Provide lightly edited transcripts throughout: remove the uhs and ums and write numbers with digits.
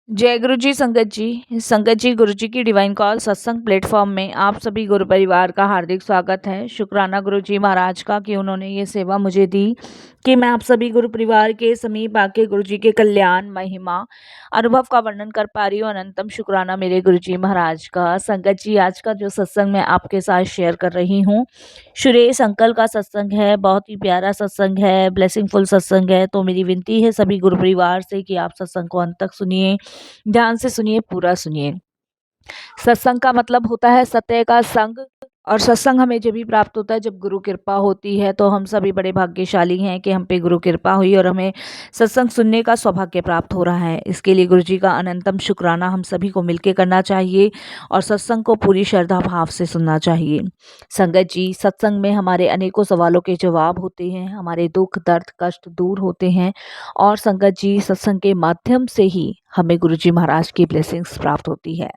जय गुरु जी संगत जी गुरु जी की डिवाइन कॉल सत्संग प्लेटफॉर्म में आप सभी गुरु परिवार का हार्दिक स्वागत है। शुक्राना गुरु जी महाराज का कि उन्होंने ये सेवा मुझे दी कि मैं आप सभी गुरु परिवार के समीप आके गुरु जी के कल्याण महिमा अनुभव का वर्णन कर पा रही हूँ। अनंतम शुक्राना मेरे गुरु जी महाराज का। संगत जी, आज का जो सत्संग मैं आपके साथ शेयर कर रही हूँ, सुरेश अंकल का सत्संग है। बहुत ही प्यारा सत्संग है, ब्लेसिंगफुल सत्संग है। तो मेरी विनती है सभी गुरु परिवार से कि आप सत्संग को अंत तक सुनिए, ध्यान से सुनिए, पूरा सुनिए। सत्संग का मतलब होता है सत्य का संग, और सत्संग हमें जब भी प्राप्त होता है जब गुरु कृपा होती है। तो हम सभी बड़े भाग्यशाली हैं कि हम पे गुरु कृपा हुई और हमें सत्संग सुनने का सौभाग्य प्राप्त हो रहा है। इसके लिए गुरु जी का अनंतम शुक्राना हम सभी को मिलकर करना चाहिए और सत्संग को पूरी श्रद्धा भाव से सुनना चाहिए। संगत जी, सत्संग में हमारे अनेकों सवालों के जवाब होते हैं, हमारे दुख दर्द कष्ट दूर होते हैं, और संगत जी, सत्संग के माध्यम से ही हमें गुरु जी महाराज की ब्लेसिंग्स प्राप्त होती है।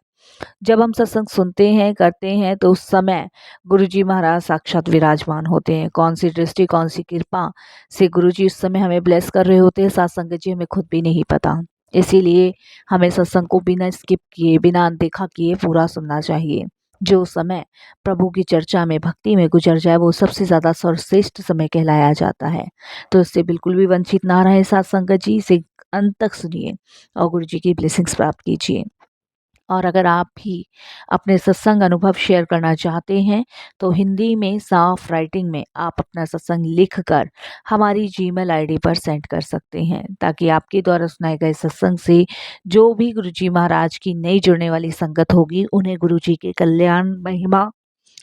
जब हम सत्संग सुनते हैं, करते हैं, तो उस समय गुरु जी महाराज साक्षात विराजमान होते हैं। कौन सी दृष्टि, कौन सी कृपा से गुरु जी उस समय हमें ब्लेस कर रहे होते हैं, साथ संगत जी हमें खुद भी नहीं पता। इसीलिए हमें सत्संग को बिना स्किप किए, बिना अनदेखा किए पूरा सुनना चाहिए। जो समय प्रभु की चर्चा में, भक्ति में गुजर जाए, वो सबसे ज़्यादा सर्वश्रेष्ठ समय कहलाया जाता है। तो इससे बिल्कुल भी वंचित ना रहे साथ संगत जी, इसे अंत तक सुनिए और गुरु जी की ब्लेसिंग्स प्राप्त कीजिए। और अगर आप भी अपने सत्संग अनुभव शेयर करना चाहते हैं तो हिंदी में साफ राइटिंग में आप अपना सत्संग लिखकर हमारी जीमेल आईडी पर सेंड कर सकते हैं, ताकि आपके द्वारा सुनाए गए सत्संग से जो भी गुरुजी महाराज की नई जुड़ने वाली संगत होगी, उन्हें गुरुजी के कल्याण महिमा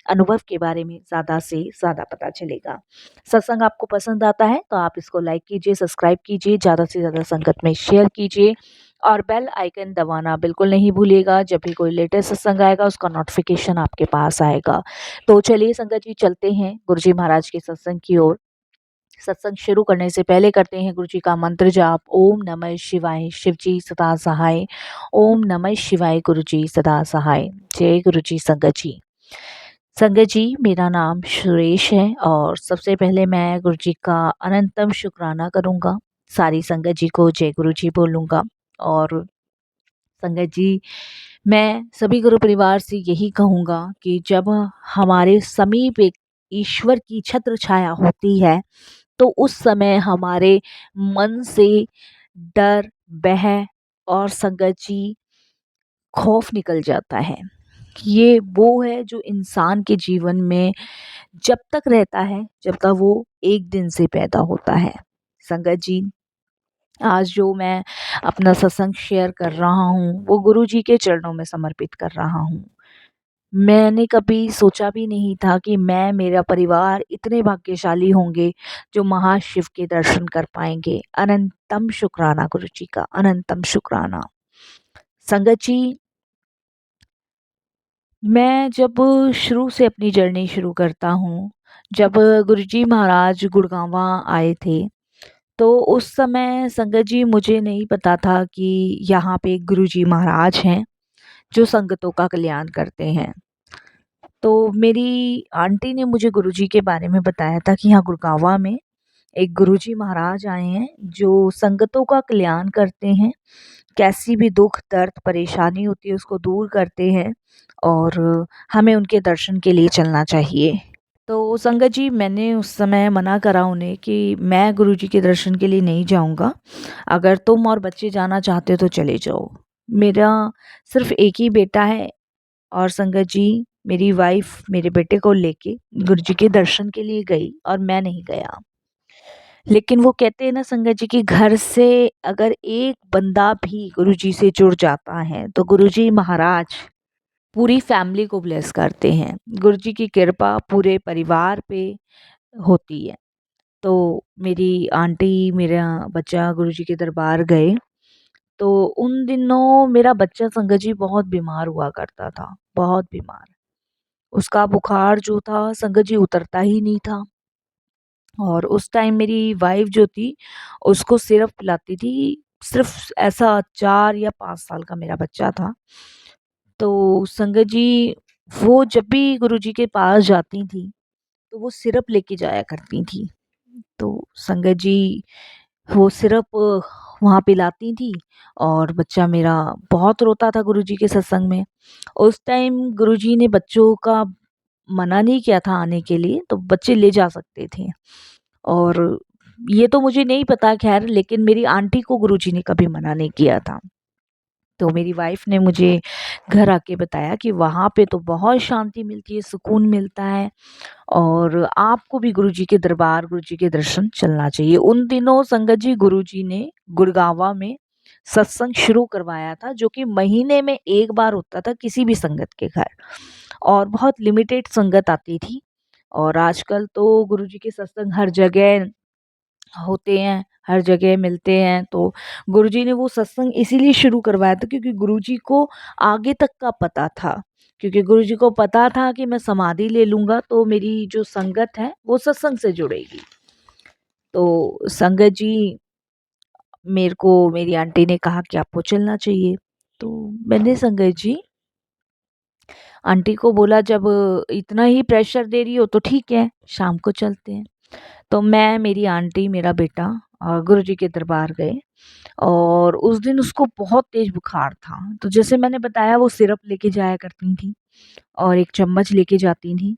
अनुभव के बारे में ज़्यादा से ज़्यादा पता चलेगा। सत्संग आपको पसंद आता है तो आप इसको लाइक कीजिए, सब्सक्राइब कीजिए, ज़्यादा से ज़्यादा संगत में शेयर कीजिए और बेल आइकन दबाना बिल्कुल नहीं भूलिएगा। जब भी कोई लेटेस्ट सत्संग आएगा उसका नोटिफिकेशन आपके पास आएगा। तो चलिए संगत जी, चलते हैं गुरुजी महाराज के सत्संग की ओर। सत्संग शुरू करने से पहले करते हैं गुरु जी का मंत्र जाप। ओम नमः शिवाय, शिव जी सदा सहाय। ओम नमः शिवाय, गुरु जी सदा सहाय। जय गुरु जी। संगत जी, मेरा नाम सुरेश है और सबसे पहले मैं गुरु जी का अनंतम शुक्राना करूंगा। सारी संगत जी को जय गुरु जी बोलूंगा। और संगत जी, मैं सभी गुरु परिवार से यही कहूंगा कि जब हमारे समीप एक ईश्वर की छत्र छाया होती है तो उस समय हमारे मन से डर, भय और संगत जी खौफ निकल जाता है। ये वो है जो इंसान के जीवन में जब तक रहता है जब तक वो एक दिन से पैदा होता है। संगत जी, आज जो मैं अपना सत्संग शेयर कर रहा हूँ वो गुरु जी के चरणों में समर्पित कर रहा हूँ। मैंने कभी सोचा भी नहीं था कि मैं, मेरा परिवार इतने भाग्यशाली होंगे जो महाशिव के दर्शन कर पाएंगे। अनंतम शुक्राना गुरु जी का, अनंतम शुक्राना। संगत जी, मैं जब शुरू से अपनी जर्नी शुरू करता हूँ, जब गुरुजी महाराज गुड़गांवा आए थे, तो उस समय संगत जी मुझे नहीं पता था कि यहाँ पे गुरुजी महाराज हैं जो संगतों का कल्याण करते हैं। तो मेरी आंटी ने मुझे गुरुजी के बारे में बताया था कि यहाँ गुड़गांवा में एक गुरुजी महाराज आए हैं जो संगतों का कल्याण करते हैं। कैसी भी दुख दर्द परेशानी होती है उसको दूर करते हैं और हमें उनके दर्शन के लिए चलना चाहिए। तो संगत जी, मैंने उस समय मना करा उन्हें कि मैं गुरुजी के दर्शन के लिए नहीं जाऊंगा। अगर तुम और बच्चे जाना चाहते हो तो चले जाओ। मेरा सिर्फ एक ही बेटा है और संगत जी, मेरी वाइफ मेरे बेटे को लेके गुरुजी के दर्शन के लिए गई और मैं नहीं गया। लेकिन वो कहते हैं ना संगत जी कि घर से अगर एक बंदा भी गुरुजी से जुड़ जाता है तो गुरुजी महाराज पूरी फैमिली को ब्लेस करते हैं। गुरुजी की कृपा पूरे परिवार पे होती है। तो मेरी आंटी, मेरा बच्चा गुरुजी के दरबार गए। तो उन दिनों मेरा बच्चा संगत जी बहुत बीमार हुआ करता था, बहुत बीमार। उसका बुखार जो था संगत जी उतरता ही नहीं था। और उस टाइम मेरी वाइफ जो थी उसको सिरप पिलाती थी। सिर्फ ऐसा 4 या 5 साल का मेरा बच्चा था। तो संगत जी, वो जब भी गुरुजी के पास जाती थी तो वो सिरप लेके जाया करती थी। तो संगत जी, वो सिरप वहाँ पिलाती थी और बच्चा मेरा बहुत रोता था गुरुजी के सत्संग में। उस टाइम गुरुजी ने बच्चों का मना नहीं किया था आने के लिए, तो बच्चे ले जा सकते थे। और ये तो मुझे नहीं पता ख़ैर, लेकिन मेरी आंटी को गुरुजी ने कभी मना नहीं किया था। तो मेरी वाइफ़ ने मुझे घर आके बताया कि वहाँ पे तो बहुत शांति मिलती है, सुकून मिलता है और आपको भी गुरुजी के दरबार, गुरुजी के दर्शन चलना चाहिए। उन दिनों संगत जी गुरुजी ने गुड़गाँवा में सत्संग शुरू करवाया था, जो कि महीने में 1 बार होता था किसी भी संगत के घर और बहुत लिमिटेड संगत आती थी। और आजकल तो गुरुजी के सत्संग हर जगह होते हैं, हर जगह मिलते हैं। तो गुरुजी ने वो सत्संग इसीलिए शुरू करवाया था क्योंकि गुरुजी को आगे तक का पता था। क्योंकि गुरुजी को पता था कि मैं समाधि ले लूँगा तो मेरी जो संगत है वो सत्संग से जुड़ेगी। तो संगत जी, मेरे को मेरी आंटी ने कहा कि आपको चलना चाहिए। तो मैंने संगत जी आंटी को बोला, जब इतना ही प्रेशर दे रही हो तो ठीक है, शाम को चलते हैं। तो मैं, मेरी आंटी, मेरा बेटा गुरुजी के दरबार गए और उस दिन उसको बहुत तेज बुखार था। तो जैसे मैंने बताया वो सिरप लेके जाया करती थी और एक चम्मच लेके जाती थी।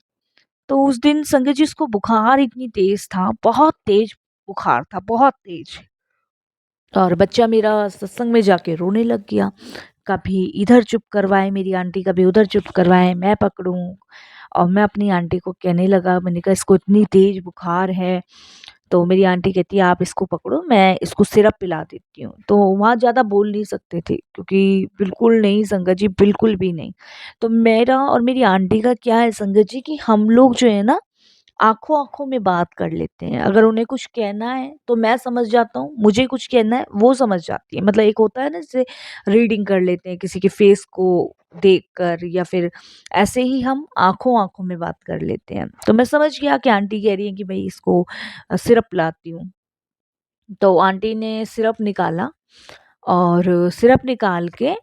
तो उस दिन संगत जी उसको बुखार इतनी तेज था, बहुत तेज बुखार था, बहुत तेज। और बच्चा मेरा सत्संग में जाके रोने लग गया। कभी इधर चुप करवाए मेरी आंटी, कभी उधर चुप करवाए, मैं पकड़ूं। और मैं अपनी आंटी को कहने लगा, मैंने कहा इसको इतनी तेज बुखार है। तो मेरी आंटी कहती है आप इसको पकड़ो, मैं इसको सिरप पिला देती हूँ। तो वहाँ ज़्यादा बोल नहीं सकते थे क्योंकि बिल्कुल नहीं संगत जी, बिल्कुल भी नहीं। तो मेरा और मेरी आंटी का क्या है संगत जी कि हम लोग जो है ना आँखों-आँखों में बात कर लेते हैं। अगर उन्हें कुछ कहना है तो मैं समझ जाता हूँ, मुझे कुछ कहना है वो समझ जाती है। मतलब एक होता है ना जैसे रीडिंग कर लेते हैं किसी के फेस को देखकर, या फिर ऐसे ही हम आँखों-आँखों में बात कर लेते हैं। तो मैं समझ गया कि आंटी कह रही हैं कि भई इसको सिरप पिलाती हूँ। तो आंटी ने सिरप निकाला और सिरप निकाल के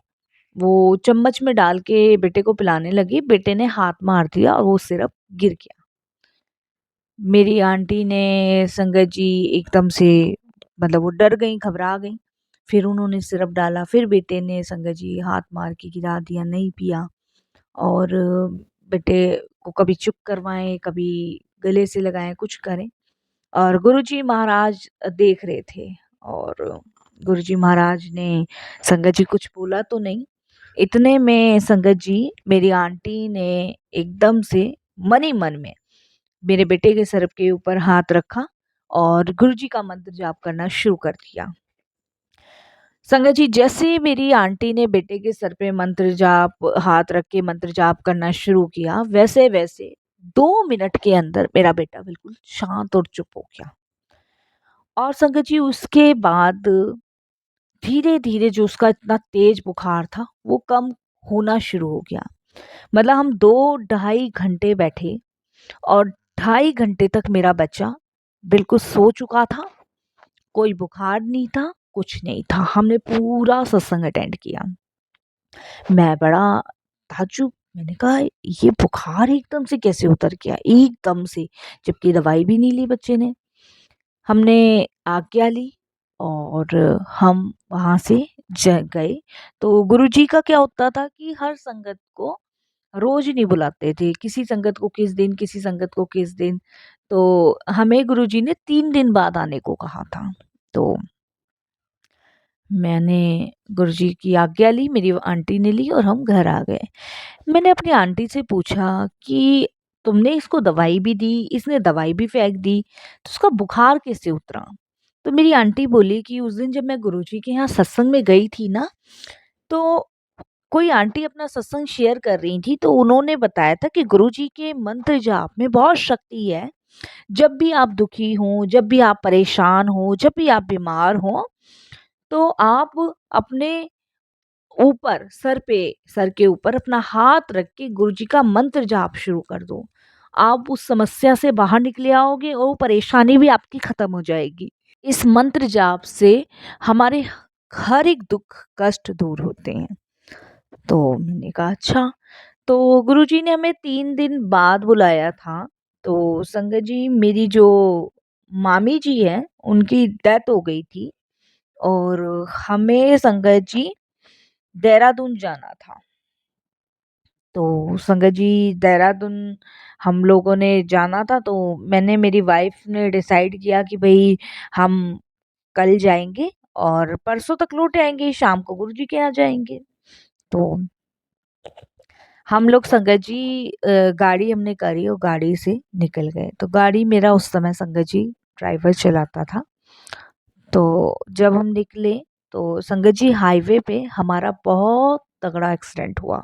वो चम्मच में डाल के बेटे को पिलाने लगी। बेटे ने हाथ मार दिया और वो सिरप गिर गया। मेरी आंटी ने संगत जी एकदम से, मतलब वो डर गईं, घबरा गईं। फिर उन्होंने सिरप डाला, फिर बेटे ने संगत जी हाथ मार के गिरा दिया, नहीं पिया। और बेटे को कभी चुप करवाएँ, कभी गले से लगाएँ, कुछ करें। और गुरुजी महाराज देख रहे थे और गुरुजी महाराज ने संगत जी कुछ बोला तो नहीं। इतने में संगत जी, मेरी आंटी ने एकदम से मन ही मन में मेरे बेटे के सर के ऊपर हाथ रखा और गुरुजी का मंत्र जाप करना शुरू कर दिया। संगत जी, जैसे मेरी आंटी ने बेटे के सर पे मंत्र जाप, हाथ रख के मंत्र जाप करना शुरू किया, वैसे वैसे 2 मिनट के अंदर मेरा बेटा बिल्कुल शांत और चुप हो गया। और संगत जी उसके बाद धीरे धीरे जो उसका इतना तेज बुखार था वो कम होना शुरू हो गया। मतलब हम 2 ढाई घंटे बैठे और 2.5 घंटे तक मेरा बच्चा बिल्कुल सो चुका था, कोई बुखार नहीं था, कुछ नहीं था। हमने पूरा सत्संग अटेंड किया। मैं बड़ा ताज्जुब, मैंने कहा ये बुखार एकदम से कैसे उतर गया? एकदम से, जबकि दवाई भी नहीं ली बच्चे ने। हमने आज्ञा ली और हम वहाँ से गए। तो गुरुजी का क्या होता था कि हर संगत को रोज नहीं बुलाते थे, किसी संगत को किस दिन, किसी संगत को किस दिन। तो हमें गुरुजी ने 3 दिन बाद आने को कहा था। तो मैंने गुरुजी की आज्ञा ली, मेरी आंटी ने ली और हम घर आ गए। मैंने अपनी आंटी से पूछा कि तुमने इसको दवाई भी दी, इसने दवाई भी फेंक दी, तो उसका बुखार कैसे उतरा? तो मेरी आंटी बोली कि उस दिन जब मैं गुरुजी के यहाँ सत्संग में गई थी ना, तो कोई आंटी अपना सत्संग शेयर कर रही थी, तो उन्होंने बताया था कि गुरुजी के मंत्र जाप में बहुत शक्ति है। जब भी आप दुखी हो, जब भी आप परेशान हो, जब भी आप बीमार हो, तो आप अपने ऊपर, सर के ऊपर अपना हाथ रख के गुरुजी का मंत्र जाप शुरू कर दो। आप उस समस्या से बाहर निकले आओगे और वो परेशानी भी आपकी खत्म हो जाएगी। इस मंत्र जाप से हमारे हर एक दुख कष्ट दूर होते हैं। तो मैंने कहा अच्छा। तो गुरुजी ने हमें 3 दिन बाद बुलाया था। तो संगत जी, मेरी जो मामी जी हैं, उनकी डेथ हो गई थी और हमें संगत जी देहरादून जाना था। तो संगत जी देहरादून हम लोगों ने जाना था, तो मैंने मेरी वाइफ ने डिसाइड किया कि भई हम कल जाएँगे और परसों तक लौट आएँगे, शाम को गुरुजी के यहाँ जाएँगे। तो हम लोग संगत जी गाड़ी हमने करी और गाड़ी से निकल गए। तो गाड़ी मेरा उस समय संगत जी ड्राइवर चलाता था। तो जब हम निकले तो संगत जी हाईवे पे हमारा बहुत तगड़ा एक्सीडेंट हुआ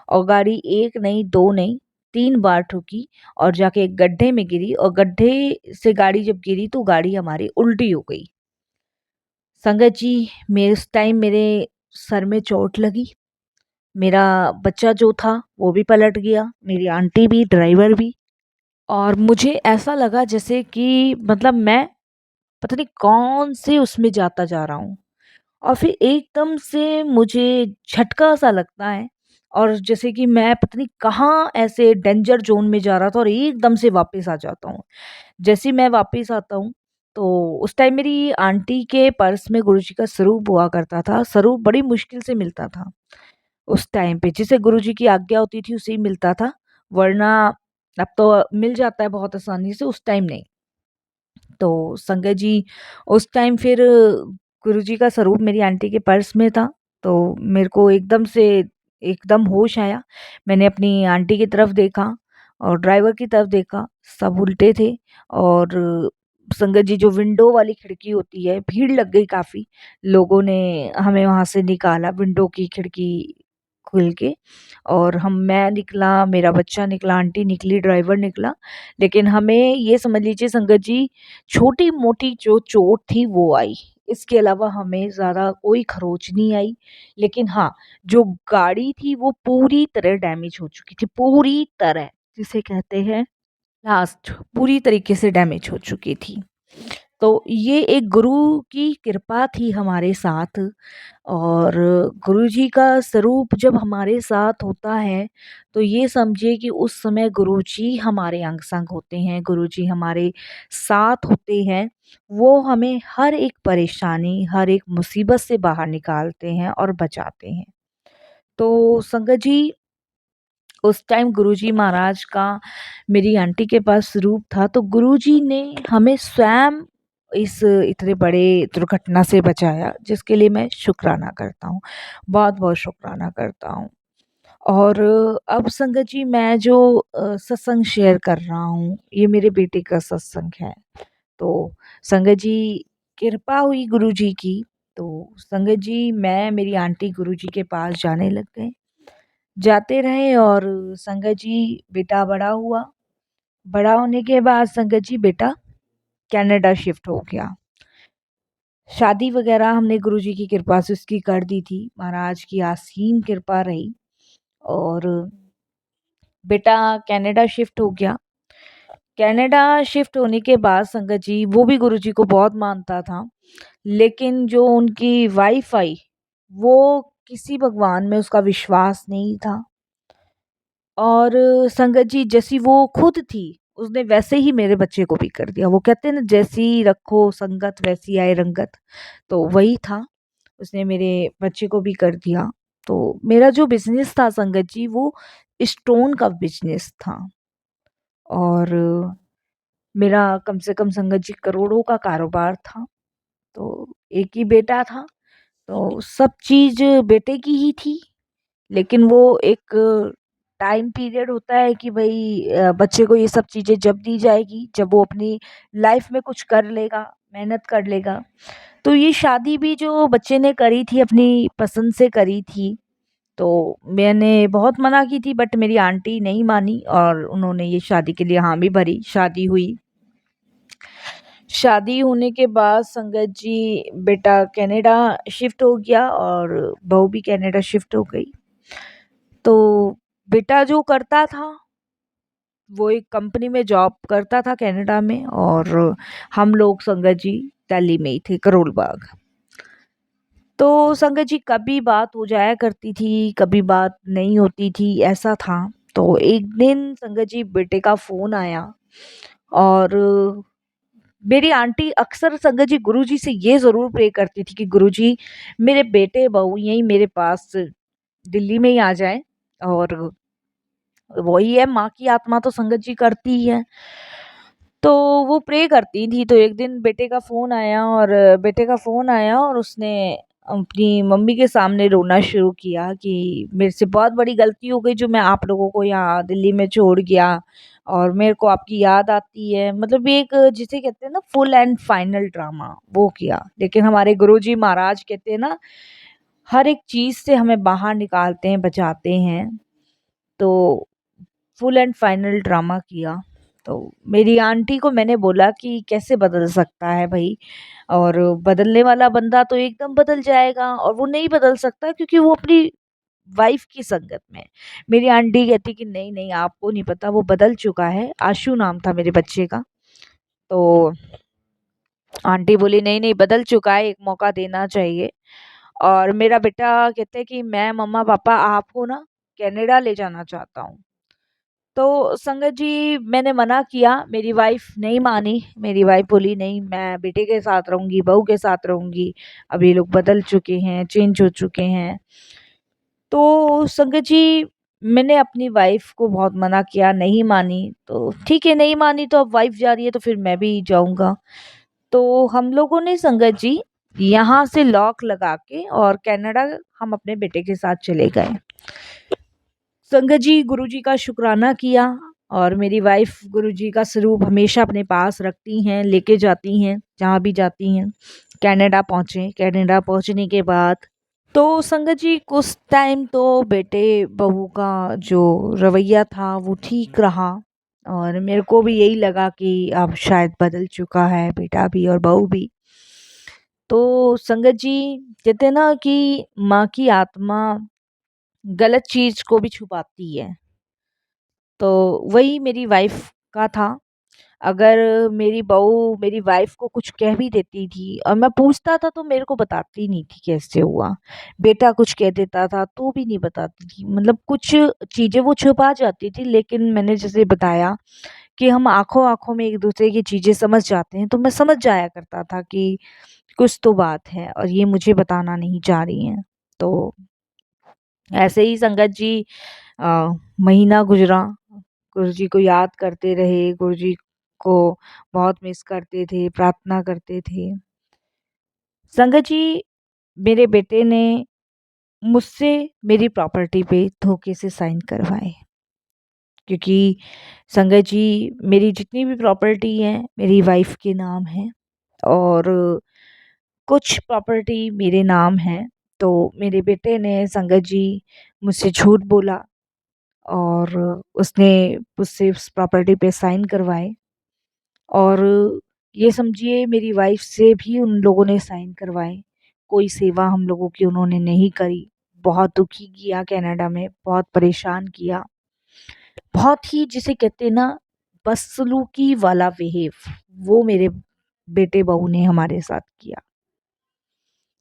और गाड़ी 1 नहीं 2 नहीं 3 बार ठुकी और जाके एक गड्ढे में गिरी और गड्ढे से गाड़ी जब गिरी तो गाड़ी हमारी उल्टी हो गई। संगत जी उस टाइम मेरे सर में चोट लगी। मेरा बच्चा जो था वो भी पलट गया, मेरी आंटी भी, ड्राइवर भी। और मुझे ऐसा लगा जैसे कि मतलब मैं पता नहीं कौन से उसमें जाता जा रहा हूँ। और फिर एकदम से मुझे झटका सा लगता है और जैसे कि मैं पता नहीं कहाँ ऐसे डेंजर ज़ोन में जा रहा था और एकदम से वापस आ जाता हूँ। जैसे ही मैं वापस आता हूँ, तो उस टाइम मेरी आंटी के पर्स में गुरुजी का स्वरूप हुआ करता था। स्वरूप बड़ी मुश्किल से मिलता था उस टाइम पे। जिसे गुरुजी की आज्ञा होती थी उसे ही मिलता था, वरना अब तो मिल जाता है बहुत आसानी से, उस टाइम नहीं। तो संगत जी उस टाइम फिर गुरुजी का स्वरूप मेरी आंटी के पर्स में था, तो मेरे को एकदम होश आया। मैंने अपनी आंटी की तरफ देखा और ड्राइवर की तरफ देखा, सब उल्टे थे और संगत जी जो विंडो वाली खिड़की होती है, भीड़ लग गई काफ़ी। लोगों ने हमें वहाँ से निकाला विंडो की खिड़की खुल के और मैं निकला, मेरा बच्चा निकला, आंटी निकली, ड्राइवर निकला। लेकिन हमें ये समझ लीजिए संगत जी छोटी-मोटी जो चोट थी वो आई। इसके अलावा हमें ज़्यादा कोई खरोंच नहीं आई। लेकिन हाँ, जो गाड़ी थी वो पूरी तरह डैमेज हो चुकी थी, पूरी तरह जिसे कहते हैं लास्ट पूरी तरीके से डैमेज हो चुकी थी। तो ये एक गुरु की कृपा थी हमारे साथ और गुरुजी का स्वरूप जब हमारे साथ होता है तो ये समझिए कि उस समय गुरुजी हमारे अंग संग होते हैं, गुरुजी हमारे साथ होते हैं। वो हमें हर एक परेशानी, हर एक मुसीबत से बाहर निकालते हैं और बचाते हैं। तो संगत जी उस टाइम गुरुजी महाराज का मेरी आंटी के पास रूप था, तो गुरुजी ने हमें स्वयं इस इतने बड़े दुर्घटना से बचाया, जिसके लिए मैं शुक्राना करता हूँ, बहुत-बहुत शुक्राना करता हूँ। और अब संगत जी मैं जो सत्संग शेयर कर रहा हूँ, ये मेरे बेटे का सत्संग है। तो संगत जी कृपा हुई गुरुजी की, तो संगत जी मैं मेरी आंटी गुरुजी के पास जाने लग गए। जाते रहे और संगत जी बेटा बड़ा हुआ। बड़ा होने के बाद संगत जी बेटा कनाडा शिफ्ट हो गया। शादी वग़ैरह हमने गुरुजी की कृपा से उसकी कर दी थी। महाराज की असीम कृपा रही और बेटा कनाडा शिफ्ट हो गया। कनाडा शिफ्ट होने के बाद संगत जी वो भी गुरुजी को बहुत मानता था। लेकिन जो उनकी वाइफ़ आई, वो किसी भगवान में उसका विश्वास नहीं था। और संगत जी जैसी वो खुद थी, उसने वैसे ही मेरे बच्चे को भी कर दिया। वो कहते हैं ना जैसी रखो संगत वैसी आए रंगत, तो वही था। उसने मेरे बच्चे को भी कर दिया। तो मेरा जो बिज़नेस था संगत जी वो स्टोन का बिज़नेस था और मेरा कम से कम संगत जी करोड़ों का कारोबार था। तो एक ही बेटा था, तो सब चीज़ बेटे की ही थी। लेकिन वो एक टाइम पीरियड होता है कि भई बच्चे को ये सब चीज़ें जब दी जाएगी, जब वो अपनी लाइफ़ में कुछ कर लेगा, मेहनत कर लेगा। तो ये शादी भी जो बच्चे ने करी थी, अपनी पसंद से करी थी, तो मैंने बहुत मना की थी बट मेरी आंटी नहीं मानी और उन्होंने ये शादी के लिए हामी भरी, शादी हुई। शादी होने के बाद संगत जी बेटा कनाडा शिफ्ट हो गया और बहू भी कनाडा शिफ्ट हो गई। तो बेटा जो करता था, वो एक कंपनी में जॉब करता था कनाडा में और हम लोग संगत जी दिल्ली में ही थे, करोल बाग। तो संगत जी कभी बात हो जाया करती थी, कभी बात नहीं होती थी, ऐसा था। तो एक दिन संगत जी बेटे का फ़ोन आया और मेरी आंटी अक्सर संगत जी गुरुजी से ये ज़रूर प्रे करती थी कि गुरुजी मेरे बेटे बहू यहीं मेरे पास दिल्ली में ही आ जाए। और वही है, माँ की आत्मा तो संगत जी करती ही है। तो वो प्रे करती थी, तो एक दिन बेटे का फ़ोन आया और उसने अपनी मम्मी के सामने रोना शुरू किया कि मेरे से बहुत बड़ी गलती हो गई जो मैं आप लोगों को यहाँ दिल्ली में छोड़ गया और मेरे को आपकी याद आती है। मतलब ये एक जिसे कहते हैं ना फुल एंड फाइनल ड्रामा वो किया। लेकिन हमारे गुरुजी महाराज कहते हैं ना, हर एक चीज़ से हमें बाहर निकालते हैं, बचाते हैं। तो फुल एंड फाइनल ड्रामा किया। तो मेरी आंटी को मैंने बोला कि कैसे बदल सकता है भाई, और बदलने वाला बंदा तो एकदम बदल जाएगा और वो नहीं बदल सकता क्योंकि वो अपनी वाइफ की संगत में है। मेरी आंटी कहती कि नहीं नहीं, आपको नहीं पता, वो बदल चुका है। आशु नाम था मेरे बच्चे का। तो आंटी बोली नहीं नहीं, बदल चुका है, एक मौका देना चाहिए। और मेरा बेटा कहते कि मैं मम्मा पापा आपको ना कनाडा ले जाना चाहता हूँ। तो संगत जी मैंने मना किया, मेरी वाइफ नहीं मानी। मेरी वाइफ बोली नहीं, मैं बेटे के साथ रहूंगी, बहू के साथ रहूंगी। अब ये लोग बदल चुके हैं, चेंज हो चुके हैं। तो संगत जी मैंने अपनी वाइफ को बहुत मना किया, नहीं मानी। तो ठीक है, नहीं मानी तो अब वाइफ जा रही है तो फिर मैं भी जाऊंगा। तो हम लोगों ने संगत जी यहाँ से लॉक लगा के और कनाडा हम अपने बेटे के साथ चले गए। संगत जी गुरुजी का शुक्राना किया। और मेरी वाइफ गुरुजी का स्वरूप हमेशा अपने पास रखती हैं, लेके जाती हैं जहाँ भी जाती हैं। कनाडा पहुँचे, कनाडा पहुँचने के बाद तो संगत जी कुछ टाइम तो बेटे बहू का जो रवैया था वो ठीक रहा। और मेरे को भी यही लगा कि अब शायद बदल चुका है बेटा भी और बहू भी। तो संगत जी कहते हैं ना कि माँ की आत्मा गलत चीज को भी छुपाती है। तो वही मेरी वाइफ का था। अगर मेरी बहू मेरी वाइफ को कुछ कह भी देती थी और मैं पूछता था तो मेरे को बताती नहीं थी कैसे हुआ। बेटा कुछ कह देता था तो भी नहीं बताती थी। मतलब कुछ चीजें वो छुपा जाती थी। लेकिन मैंने जैसे बताया कि हम आंखों आंखों में एक दूसरे की चीजें समझ जाते हैं, तो मैं समझ जाया करता था कि कुछ तो बात है और ये मुझे बताना नहीं चाह रही हैं। तो ऐसे ही संगत जी महीना गुजरा, गुरुजी को याद करते रहे, गुरुजी को बहुत मिस करते थे, प्रार्थना करते थे। संगत जी मेरे बेटे ने मुझसे मेरी प्रॉपर्टी पे धोखे से साइन करवाए। क्योंकि संगत जी मेरी जितनी भी प्रॉपर्टी है मेरी वाइफ के नाम है और कुछ प्रॉपर्टी मेरे नाम है। तो मेरे बेटे ने संगत जी मुझसे झूठ बोला और उसने मुझसे उस प्रॉपर्टी पे साइन करवाए। और ये समझिए मेरी वाइफ से भी उन लोगों ने साइन करवाए। कोई सेवा हम लोगों की उन्होंने नहीं करी। बहुत दुखी किया कनाडा में, बहुत परेशान किया। बहुत ही जिसे कहते हैं ना बदसलूकी वाला बिहेव वो मेरे बेटे बहू ने हमारे साथ किया।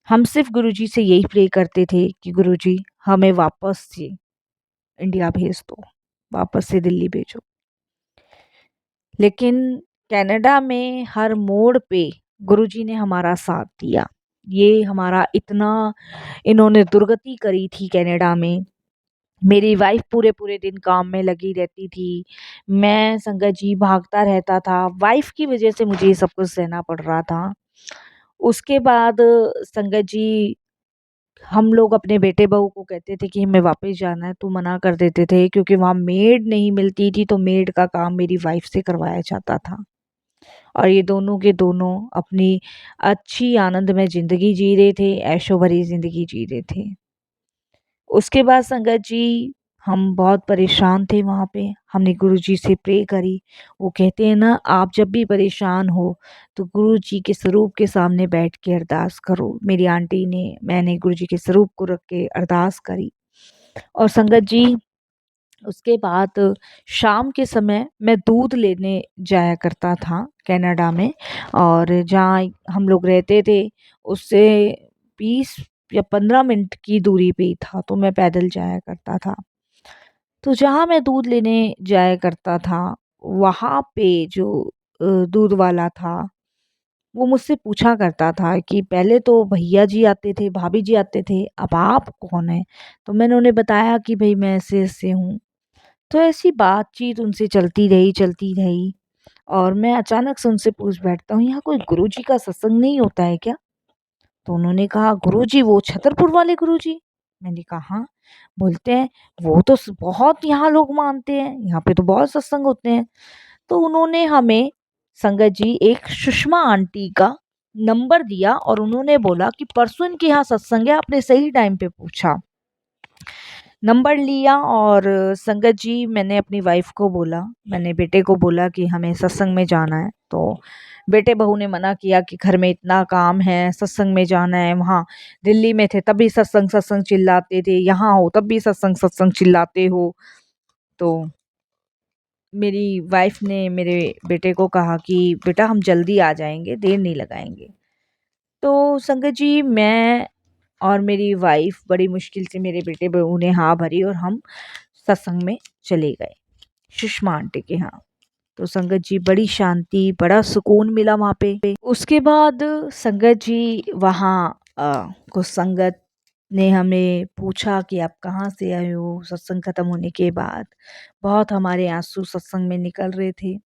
हम सिर्फ गुरुजी से यही प्रे करते थे कि गुरुजी हमें वापस से इंडिया भेज दो, वापस से दिल्ली भेजो। लेकिन कनाडा में हर मोड़ पे गुरुजी ने हमारा साथ दिया। ये हमारा इतना इन्होंने दुर्गति करी थी कनाडा में। मेरी वाइफ पूरे पूरे दिन काम में लगी रहती थी। मैं संगत जी भागता रहता था। वाइफ की वजह से मुझे ये सब कुछ सहना पड़ रहा था। उसके बाद संगत जी हम लोग अपने बेटे बहू को कहते थे कि हमें वापस जाना है, तो मना कर देते थे क्योंकि वहाँ मेड नहीं मिलती थी। तो मेड का काम मेरी वाइफ से करवाया जाता था। और ये दोनों के दोनों अपनी अच्छी आनंद में ज़िंदगी जी रहे थे, ऐशो भरी ज़िंदगी जी रहे थे। उसके बाद संगत जी हम बहुत परेशान थे वहाँ पे। हमने गुरुजी से प्रे करी। वो कहते हैं ना, आप जब भी परेशान हो तो गुरुजी के स्वरूप के सामने बैठ के अरदास करो। मेरी आंटी ने मैंने गुरुजी के स्वरूप को रख के अरदास करी। और संगत जी उसके बाद शाम के समय मैं दूध लेने जाया करता था कनाडा में। और जहाँ हम लोग रहते थे उससे 20 या 15 मिनट की दूरी पे ही था, तो मैं पैदल जाया करता था। तो जहाँ मैं दूध लेने जाया करता था वहाँ पे जो दूध वाला था वो मुझसे पूछा करता था कि पहले तो भैया जी आते थे, भाभी जी आते थे, अब आप कौन हैं? तो मैंने उन्हें बताया कि भई मैं ऐसे-ऐसे हूँ। तो ऐसी बातचीत उनसे चलती रही और मैं अचानक से उनसे पूछ बैठता हूँ, यहाँ कोई गुरुजी का सत्संग नहीं होता है क्या? तो उन्होंने कहा, गुरुजी वो छतरपुर वाले गुरुजी? मैंने कहा हाँ। बोलते हैं वो तो बहुत यहाँ लोग मानते हैं, यहाँ पे तो बहुत सत्संग होते हैं। तो उन्होंने हमें संगत जी एक सुषमा आंटी का नंबर दिया और उन्होंने बोला कि परसों इनके यहाँ सत्संग है, आपने सही टाइम पे पूछा। नंबर लिया और संगत जी मैंने अपनी वाइफ को बोला, मैंने बेटे को बोला कि हमें सत्संग में जाना है। तो बेटे बहू ने मना किया कि घर में इतना काम है, सत्संग में जाना है। वहाँ दिल्ली में थे तब भी सत्संग सत्संग चिल्लाते थे, यहाँ हो तब भी सत्संग सत्संग चिल्लाते हो। तो मेरी वाइफ ने मेरे बेटे को कहा कि बेटा हम जल्दी आ जाएंगे, देर नहीं लगाएंगे। तो संगत जी मैं और मेरी वाइफ बड़ी मुश्किल से मेरे बेटे बहू ने हाँ भरी और हम सत्संग में चले गए सुषमा आंटी के यहाँ। तो संगत जी बड़ी शांति, बड़ा सुकून मिला वहाँ पे। उसके बाद संगत जी वहाँ कुछ संगत ने हमें पूछा कि आप कहाँ से आए हो। सत्संग खत्म होने के बाद बहुत हमारे आंसू सत्संग में निकल रहे थे।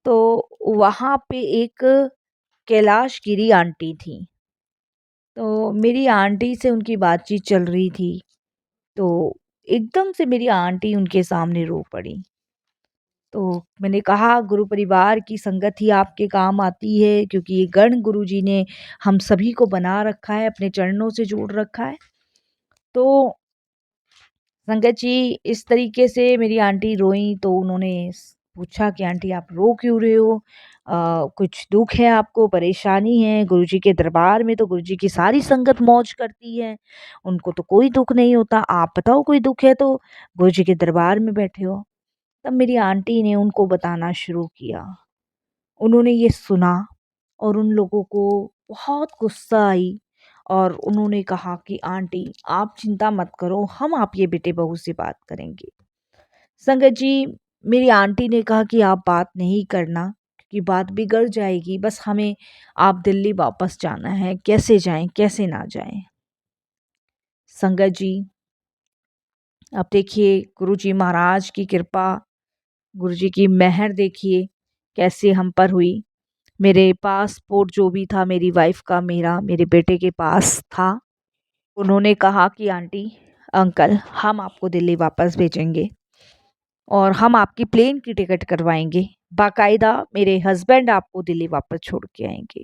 तो वहाँ पे एक कैलाश गिरी आंटी थी। तो मेरी आंटी से उनकी बातचीत चल रही थी। तो एकदम से मेरी आंटी उनके सामने रो पड़ी। तो मैंने कहा गुरु परिवार की संगत ही आपके काम आती है, क्योंकि ये गण गुरु जी ने हम सभी को बना रखा है, अपने चरणों से जोड़ रखा है। तो संगत जी इस तरीके से मेरी आंटी रोई तो उन्होंने पूछा कि आंटी आप रो क्यों रहे हो? कुछ दुख है आपको, परेशानी है? गुरुजी के दरबार में तो गुरुजी की सारी संगत मौज करती है, उनको तो कोई दुख नहीं होता। आप बताओ कोई दुख है तो गुरुजी के दरबार में बैठे हो। तब मेरी आंटी ने उनको बताना शुरू किया। उन्होंने ये सुना और उन लोगों को बहुत गुस्सा आई और उन्होंने कहा कि आंटी आप चिंता मत करो, हम आप ये बेटे बहू से बात करेंगे। संगत जी मेरी आंटी ने कहा कि आप बात नहीं करना क्योंकि बात बिगड़ जाएगी, बस हमें आप दिल्ली वापस जाना है, कैसे जाएं कैसे ना जाएं। संगत जी अब देखिए गुरुजी महाराज की कृपा, गुरुजी की मेहर देखिए कैसे हम पर हुई। मेरे पासपोर्ट जो भी था मेरी वाइफ का, मेरा मेरे बेटे के पास था। उन्होंने कहा कि आंटी अंकल हम आपको दिल्ली वापस भेजेंगे और हम आपकी प्लेन की टिकट करवाएंगे, बाकायदा मेरे हस्बैंड आपको दिल्ली वापस छोड़ के आएंगे।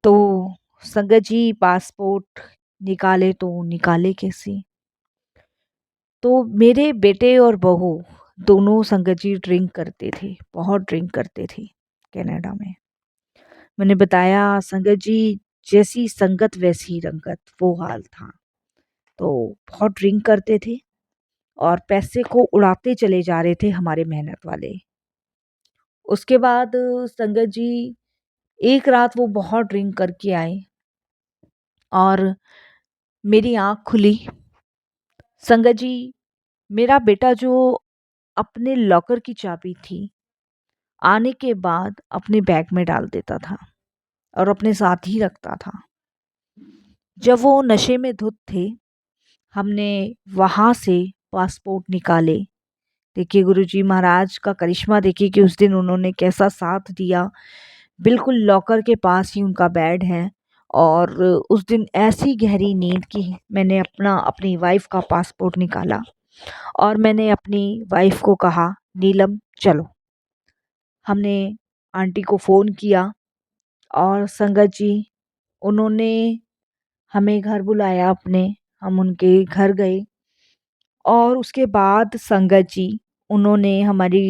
तो संगत जी पासपोर्ट निकाले तो निकाले कैसे? तो मेरे बेटे और बहू दोनों संगत जी ड्रिंक करते थे, बहुत ड्रिंक करते थे कनाडा में। मैंने बताया संगत जी जैसी संगत वैसी रंगत, वो हाल था। तो बहुत ड्रिंक करते थे और पैसे को उड़ाते चले जा रहे थे हमारे मेहनत वाले। उसके बाद संगत जी एक रात वो बहुत ड्रिंक करके आए और मेरी आँख खुली। संगत जी मेरा बेटा जो अपने लॉकर की चाबी थी, आने के बाद अपने बैग में डाल देता था और अपने साथ ही रखता था। जब वो नशे में धुत थे, हमने वहाँ से पासपोर्ट निकाले। देखिए गुरुजी महाराज का करिश्मा देखिए कि उस दिन उन्होंने कैसा साथ दिया। बिल्कुल लॉकर के पास ही उनका बेड है और उस दिन ऐसी गहरी नींद की मैंने अपनी वाइफ का पासपोर्ट निकाला और मैंने अपनी वाइफ को कहा नीलम चलो। हमने आंटी को फ़ोन किया और संगत जी उन्होंने हमें घर बुलाया अपने, हम उनके घर गए और उसके बाद संगत जी उन्होंने हमारी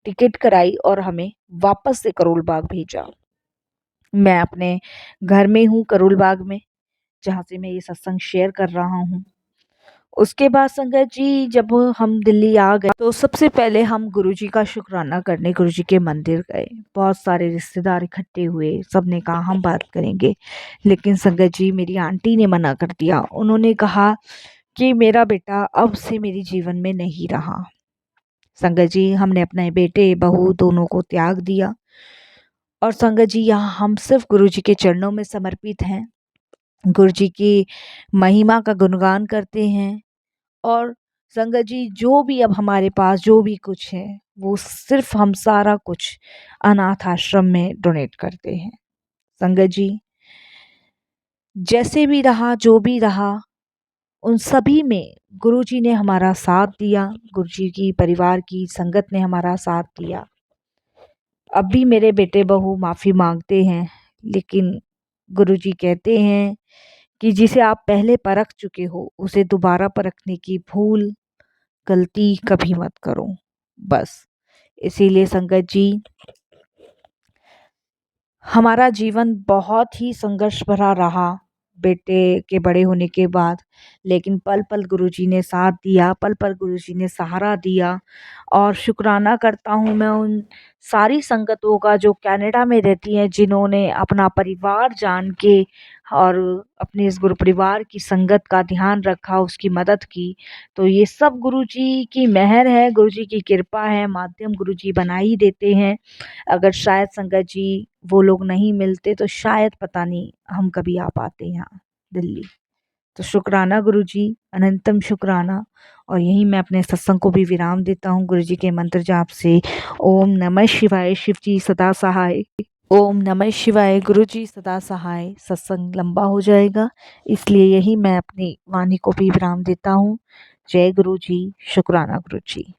टिकट कराई और हमें वापस से करोल बाग भेजा। मैं अपने घर में हूँ करोल बाग में, जहाँ से मैं ये सत्संग शेयर कर रहा हूँ। उसके बाद संगत जी जब हम दिल्ली आ गए तो सबसे पहले हम गुरुजी का शुक्राना करने गुरुजी के मंदिर गए। बहुत सारे रिश्तेदार इकट्ठे हुए, सब ने कहा हम बात करेंगे, लेकिन संगत जी मेरी आंटी ने मना कर दिया। उन्होंने कहा कि मेरा बेटा अब से मेरे जीवन में नहीं रहा। संगत जी हमने अपने बेटे बहू दोनों को त्याग दिया और संगत जी, यहाँ हम सिर्फ गुरु जी के चरणों में समर्पित हैं, गुरु जी की महिमा का गुणगान करते हैं। और संगत जी, जो भी अब हमारे पास जो भी कुछ है, वो सिर्फ हम सारा कुछ अनाथ आश्रम में डोनेट करते हैं। संगत जी, जैसे भी रहा, जो भी रहा, उन सभी में गुरुजी ने हमारा साथ दिया, गुरुजी की परिवार की संगत ने हमारा साथ दिया। अब भी मेरे बेटे बहू माफ़ी मांगते हैं, लेकिन गुरुजी कहते हैं कि जिसे आप पहले परख चुके हो, उसे दोबारा परखने की भूल गलती कभी मत करो। बस इसीलिए संगत जी, हमारा जीवन बहुत ही संघर्ष भरा रहा बेटे के बड़े होने के बाद, लेकिन पल पल गुरुजी ने साथ दिया, पल पल गुरुजी ने सहारा दिया। और शुक्राना करता हूँ मैं उन सारी संगतों का जो कनाडा में रहती हैं, जिन्होंने अपना परिवार जान के और अपने इस गुरु परिवार की संगत का ध्यान रखा, उसकी मदद की। तो ये सब गुरुजी की मेहर है, गुरुजी की कृपा है, माध्यम गुरुजी बना ही देते हैं। अगर शायद संगत जी वो लोग नहीं मिलते, तो शायद पता नहीं हम कभी आ पाते यहाँ दिल्ली। तो शुक्राना गुरुजी, अनंतम शुक्राना। और यहीं मैं अपने सत्संग को भी विराम देता हूँ गुरुजी के मंत्र जाप से। ओम नमः शिवाय, शिव जी सदा सहाय। ओम नमः शिवाय, गुरुजी सदा सहाय। सत्संग लंबा हो जाएगा, इसलिए यही मैं अपनी वाणी को भी विराम देता हूँ। जय गुरुजी, शुक्राना गुरुजी।